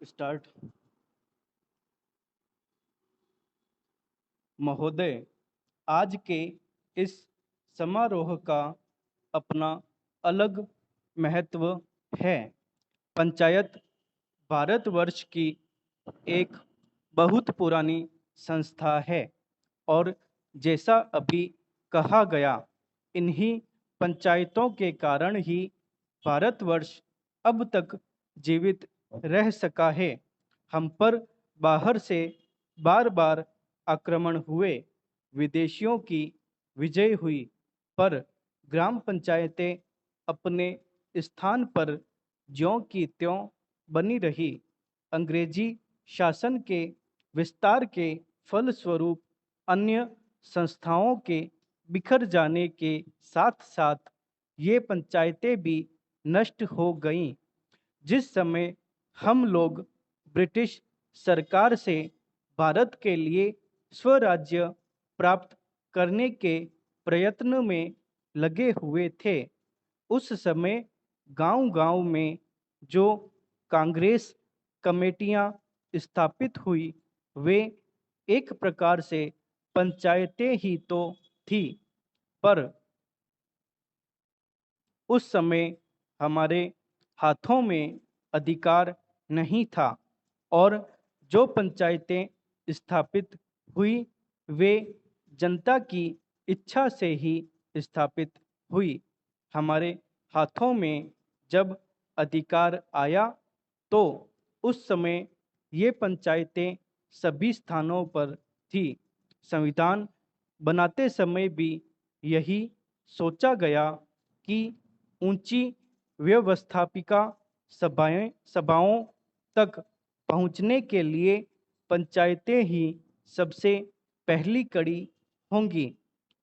Start. महोदय, आज के इस समारोह का अपना अलग महत्व है। पंचायत भारतवर्ष की एक बहुत पुरानी संस्था है और जैसा अभी कहा गया, इन्हीं पंचायतों के कारण ही भारतवर्ष अब तक जीवित रह सका है। हम पर बाहर से बार बार आक्रमण हुए, विदेशियों की विजय हुई, पर ग्राम पंचायतें अपने स्थान पर ज्यों की त्यों बनी रही। अंग्रेजी शासन के विस्तार के फलस्वरूप अन्य संस्थाओं के बिखर जाने के साथ साथ ये पंचायतें भी नष्ट हो गईं। जिस समय हम लोग ब्रिटिश सरकार से भारत के लिए स्वराज्य प्राप्त करने के प्रयत्न में लगे हुए थे, उस समय गांव-गांव में जो कांग्रेस कमेटियां स्थापित हुई, वे एक प्रकार से पंचायतें ही तो थी, पर उस समय हमारे हाथों में अधिकार नहीं था और जो पंचायतें स्थापित हुई, वे जनता की इच्छा से ही स्थापित हुई। हमारे हाथों में जब अधिकार आया, तो उस समय ये पंचायतें सभी स्थानों पर थी। संविधान बनाते समय भी यही सोचा गया कि ऊंची व्यवस्थापिका सभाओं तक पहुंचने के लिए पंचायतें ही सबसे पहली कड़ी होंगी।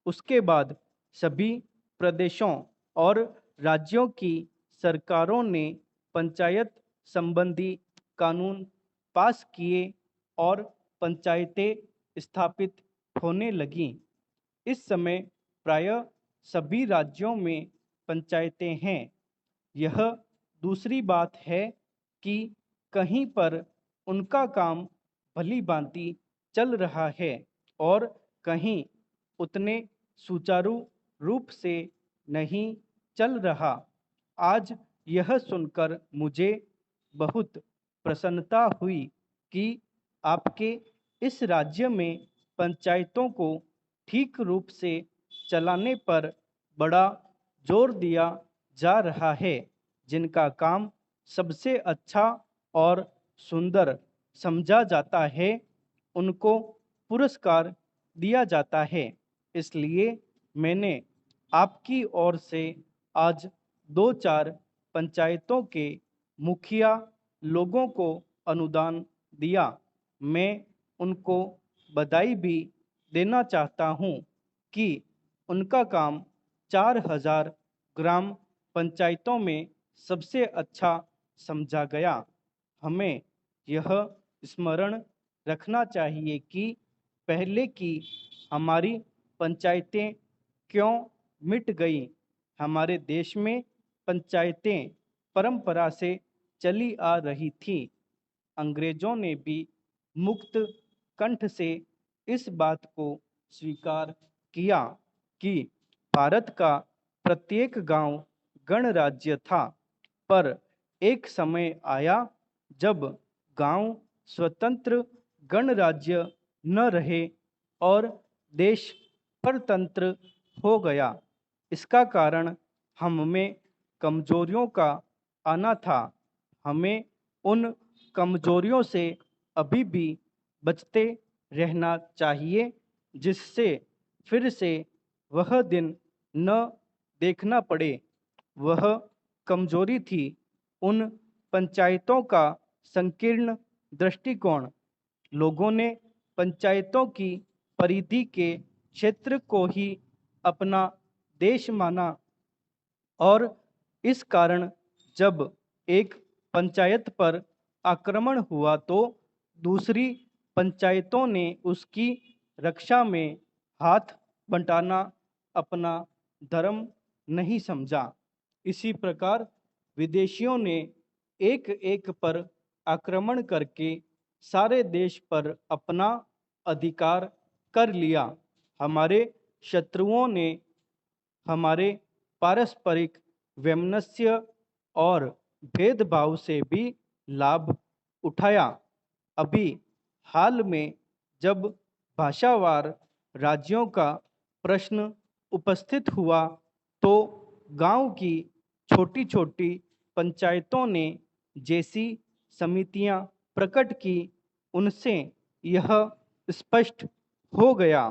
उसके बाद सभी प्रदेशों और राज्यों की सरकारों ने पंचायत संबंधी कानून पास किए और पंचायतें स्थापित होने लगीं। इस समय प्रायः सभी राज्यों में पंचायतें हैं। यह दूसरी बात है कि कहीं पर उनका काम भली-भांति चल रहा है और कहीं उतने सुचारू रूप से नहीं चल रहा। आज यह सुनकर मुझे बहुत प्रसन्नता हुई कि आपके इस राज्य में पंचायतों को ठीक रूप से चलाने पर बड़ा जोर दिया जा रहा है। जिनका काम सबसे अच्छा और सुंदर समझा जाता है, उनको पुरस्कार दिया जाता है। इसलिए मैंने आपकी ओर से आज 2-4 पंचायतों के मुखिया लोगों को अनुदान दिया। मैं उनको बधाई भी देना चाहता हूँ कि उनका काम 4000 ग्राम पंचायतों में सबसे अच्छा समझा गया। हमें यह स्मरण रखना चाहिए कि पहले की हमारी पंचायतें क्यों मिट गईं। हमारे देश में पंचायतें परंपरा से चली आ रही थीं। अंग्रेजों ने भी मुक्त कंठ से इस बात को स्वीकार किया कि भारत का प्रत्येक गांव गणराज्य था, पर एक समय आया जब गांव स्वतंत्र गणराज्य न रहे और देश परतंत्र हो गया। इसका कारण हम में कमजोरियों का आना था। हमें उन कमजोरियों से अभी भी बचते रहना चाहिए, जिससे फिर से वह दिन न देखना पड़े। वह कमजोरी थी उन पंचायतों का संकीर्ण दृष्टिकोण। लोगों ने पंचायतों की परिधि के क्षेत्र को ही अपना देश माना और इस कारण जब एक पंचायत पर आक्रमण हुआ, तो दूसरी पंचायतों ने उसकी रक्षा में हाथ बंटाना अपना धर्म नहीं समझा। इसी प्रकार विदेशियों ने एक एक पर आक्रमण करके सारे देश पर अपना अधिकार कर लिया। हमारे शत्रुओं ने हमारे पारस्परिक वैमनस्य और भेदभाव से भी लाभ उठाया। अभी हाल में जब भाषावार राज्यों का प्रश्न उपस्थित हुआ तो गांव की छोटी छोटी पंचायतों ने जैसी समितियां प्रकट की, उनसे यह स्पष्ट हो गया